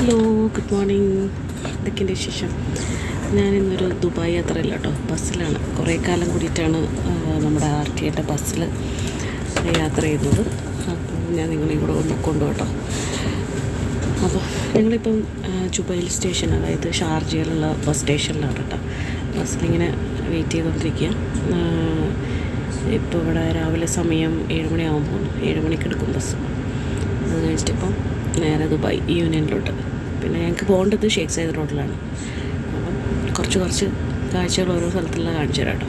Hello, good morning. എന്തൊക്കെയുണ്ട് വിശേഷം? ഞാനിന്നൊരു Dubai യാത്രയില്ല കേട്ടോ, ബസ്സിലാണ്. കുറേ കാലം കൂടിയിട്ടാണ് നമ്മുടെ RTA ബസ്സിൽ യാത്ര ചെയ്യുന്നത്. അപ്പോൾ ഞാൻ നിങ്ങളെയും കൂടെ ഒന്ന് കൊണ്ടുപോട്ടോ. അപ്പോൾ ഞങ്ങളിപ്പം ജുബൈൽ സ്റ്റേഷൻ, അതായത് ഷാർജയിലുള്ള ബസ് സ്റ്റേഷനിലാണ് കേട്ടോ. ബസ്സിലിങ്ങനെ വെയിറ്റ് ചെയ്തുകൊണ്ടിരിക്കുക. ഇപ്പോൾ ഇവിടെ രാവിലെ സമയം 7 മണിയാകുമ്പോൾ 7 മണിക്ക് എടുക്കും ബസ്. അത് കഴിച്ചിട്ടിപ്പം നേരെ ദുബായ് യൂണിയനിലോട്ട്. പിന്നെ ഞങ്ങൾക്ക് പോകേണ്ടത് ഷേഖ് സയ്യിദ് റോഡിലാണ്. അപ്പം കുറച്ച് കാഴ്ചകൾ ഓരോ സ്ഥലത്തുള്ള കാണിച്ചു തരാം കേട്ടോ.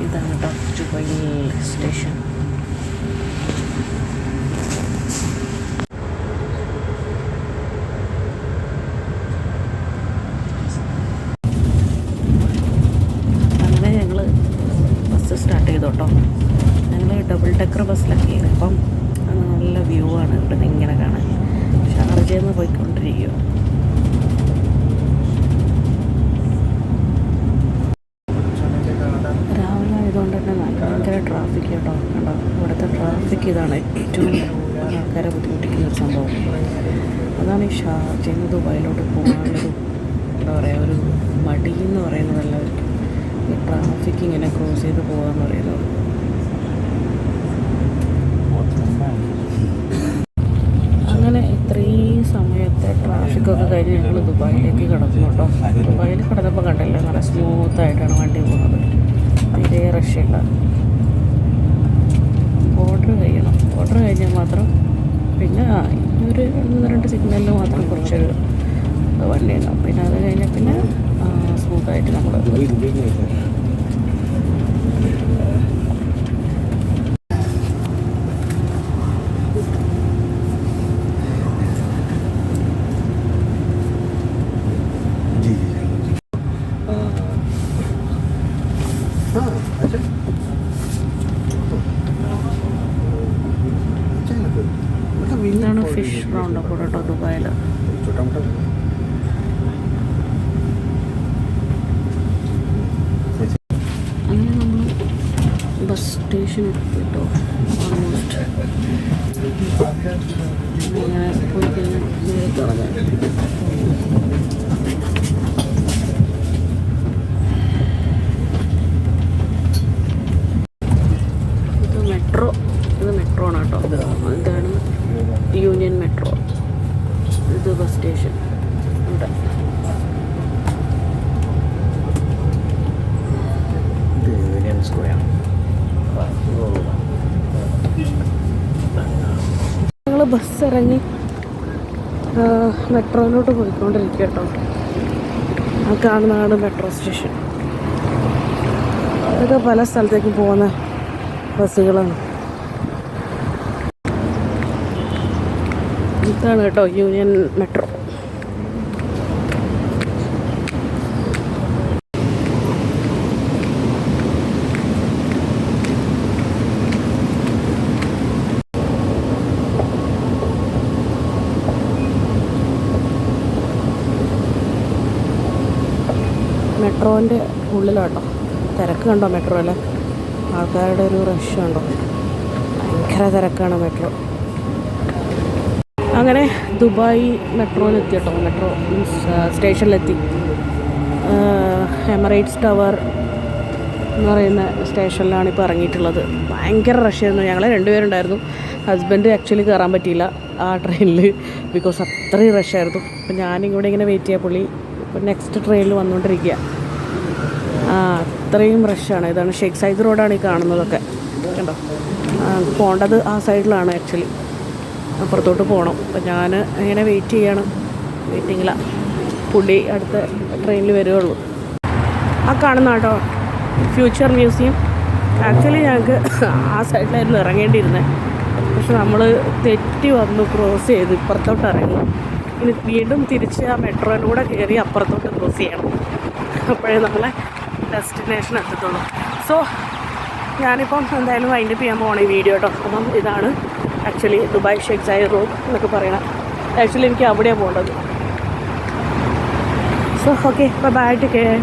ഇതാണ് കേട്ടോ ജുബൈൽ സ്റ്റേഷൻ. അങ്ങനെ ഞങ്ങൾ ബസ് സ്റ്റാർട്ട് ചെയ്തു കേട്ടോ. ഞങ്ങൾ ഡബിൾ ഡെക്കർ ബസ്സിലൊക്കെയാണ്. അപ്പം നല്ല വ്യൂ ആണ് ഇവിടെ നിന്ന് ഇങ്ങനെ കാണാൻ. ഷാർജയിൽ നിന്ന് പോയിക്കൊണ്ടിരിക്കുക. രാവിലെ ആയതുകൊണ്ട് തന്നെ ഭയങ്കര ട്രാഫിക് കേട്ടോ. കണ്ടോ, ഇവിടുത്തെ ട്രാഫിക് ഇതാണ് ഏറ്റവും ആൾക്കാരെ ബുദ്ധിമുട്ടിക്കുന്ന ഒരു സംഭവം. അതാണ് ഈ ഷാർജയിൽ നിന്ന് ദുബായിലോട്ട് പോകാനുള്ളൊരു എന്താ പറയുക, ഒരു മടി എന്ന് പറയുന്നത് എല്ലാവർക്കും. ഈ ട്രാഫിക് ഇങ്ങനെ ക്രോസ് ചെയ്ത് പോകാമെന്ന് പറയുന്നത്. അങ്ങനെ ഇത്രയും സമയത്തെ ട്രാഫിക്കൊക്കെ കഴിഞ്ഞ് ഞങ്ങൾ ദുബായിലേക്ക് കടന്നു കേട്ടോ. ദുബായിൽ കടന്നപ്പോൾ കണ്ടില്ല, നല്ല സ്മൂത്തായിട്ടാണ് വണ്ടി പോകുന്നത്. തീരെ റഷില്ല. ബോർഡർ കഴിയണം. ബോർഡർ കഴിഞ്ഞാൽ മാത്രം പിന്നെ ഒരു 1-2 സിഗ്നലിൽ മാത്രം കുറച്ചൊരു വണ്ടി ഉണ്ടാവും. പിന്നെ അത് കഴിഞ്ഞാൽ പിന്നെ സ്മൂത്തായിട്ട് നമ്മൾ ഇതാണ് ഫിഷ് റൗണ്ട് അപ്പോൾ കേട്ടോ ദുബായിൽ. അങ്ങനെ നമ്മൾ ബസ് സ്റ്റേഷൻ എത്തിട്ടോ. ഓൾമോസ്റ്റ് അങ്ങനെ പോയി കഴിഞ്ഞാൽ ഇത് മെട്രോ ആണ് കേട്ടോ. ഇതാണ് യൂണിയൻ മെട്രോ. ഇത് ബസ് സ്റ്റേഷൻ. ഇവിടെ യൂണിയൻ സ്ക്വയർ. ഞങ്ങൾ ബസ് ഇറങ്ങി മെട്രോയിലോട്ട് പോയിക്കൊണ്ടിരിക്കുക കേട്ടോ. ആ കാണുന്നതാണ് മെട്രോ സ്റ്റേഷൻ. ഇതൊക്കെ പല സ്ഥലത്തേക്കും പോകുന്ന ബസ്സുകളാണ്. ഇതാണ് കേട്ടോ യൂണിയൻ മെട്രോ. മെട്രോൻ്റെ ഉള്ളിലാട്ടോ. തിരക്ക് കണ്ടോ മെട്രോയിൽ? ആൾക്കാരുടെ ഒരു റഷ് കണ്ടോ? ഭയങ്കര തിരക്കാണ് മെട്രോ. അങ്ങനെ ദുബായ് മെട്രോയിലെത്തി കേട്ടോ. മെട്രോ മീൻസ് സ്റ്റേഷനിലെത്തി. എമിറേറ്റ്സ് ടവർ എന്ന് പറയുന്ന സ്റ്റേഷനിലാണ് ഇപ്പോൾ ഇറങ്ങിയിട്ടുള്ളത്. ഭയങ്കര റഷായിരുന്നു. ഞങ്ങൾ 2 പേരുണ്ടായിരുന്നു. ഹസ്ബൻഡ് ആക്ച്വലി കയറാൻ പറ്റിയില്ല ആ ട്രെയിനിൽ, ബിക്കോസ് അത്രയും റഷായിരുന്നു. അപ്പോൾ ഞാനിങ്ങോട്ട് ഇങ്ങനെ വെയിറ്റ് ചെയ്യാൻ പുള്ളി ഇപ്പോൾ നെക്സ്റ്റ് ട്രെയിനിൽ വന്നുകൊണ്ടിരിക്കുക. അത്രയും റഷാണ്. ഇതാണ് ഷേഖ് സയ്യിദ് റോഡാണ് ഈ കാണുന്നതൊക്കെ കണ്ടോ. പോകേണ്ടത് ആ സൈഡിലാണ് ആക്ച്വലി. അപ്പുറത്തോട്ട് പോകണം. അപ്പം ഞാൻ ഇങ്ങനെ വെയിറ്റ് ചെയ്യണം. വെയിറ്റിങ്ങിലാണ്. പുള്ളി അടുത്ത ട്രെയിനിൽ വരുവുള്ളൂ. ആ കാണുന്ന കേട്ടോ ഫ്യൂച്ചർ മ്യൂസിയം. ആക്ച്വലി ഞങ്ങൾക്ക് ആ സൈഡിലായിരുന്നു ഇറങ്ങേണ്ടിയിരുന്നത്. പക്ഷെ നമ്മൾ തെറ്റി വന്നു, ക്രോസ് ചെയ്ത് ഇപ്പുറത്തോട്ട് ഇറങ്ങി. ഇനി വീണ്ടും തിരിച്ച് ആ മെട്രോയിലൂടെ കയറി അപ്പുറത്തോട്ട് ക്രോസ് ചെയ്യണം. അപ്പോഴേ നമ്മളെ ഡെസ്റ്റിനേഷൻ എത്തത്തുള്ളൂ. സോ ഞാനിപ്പം എന്തായാലും വൈൻഡപ്പ് ചെയ്യാൻ പോകണം ഈ വീഡിയോ കേട്ടോ. അപ്പം ഇതാണ് actually Dubai Sheikh Zayed road എന്നൊക്കെ പറയണം. ആക്ച്വലി എനിക്ക് അവിടെയാണ് പോകേണ്ടത്. So okay, bye, take care.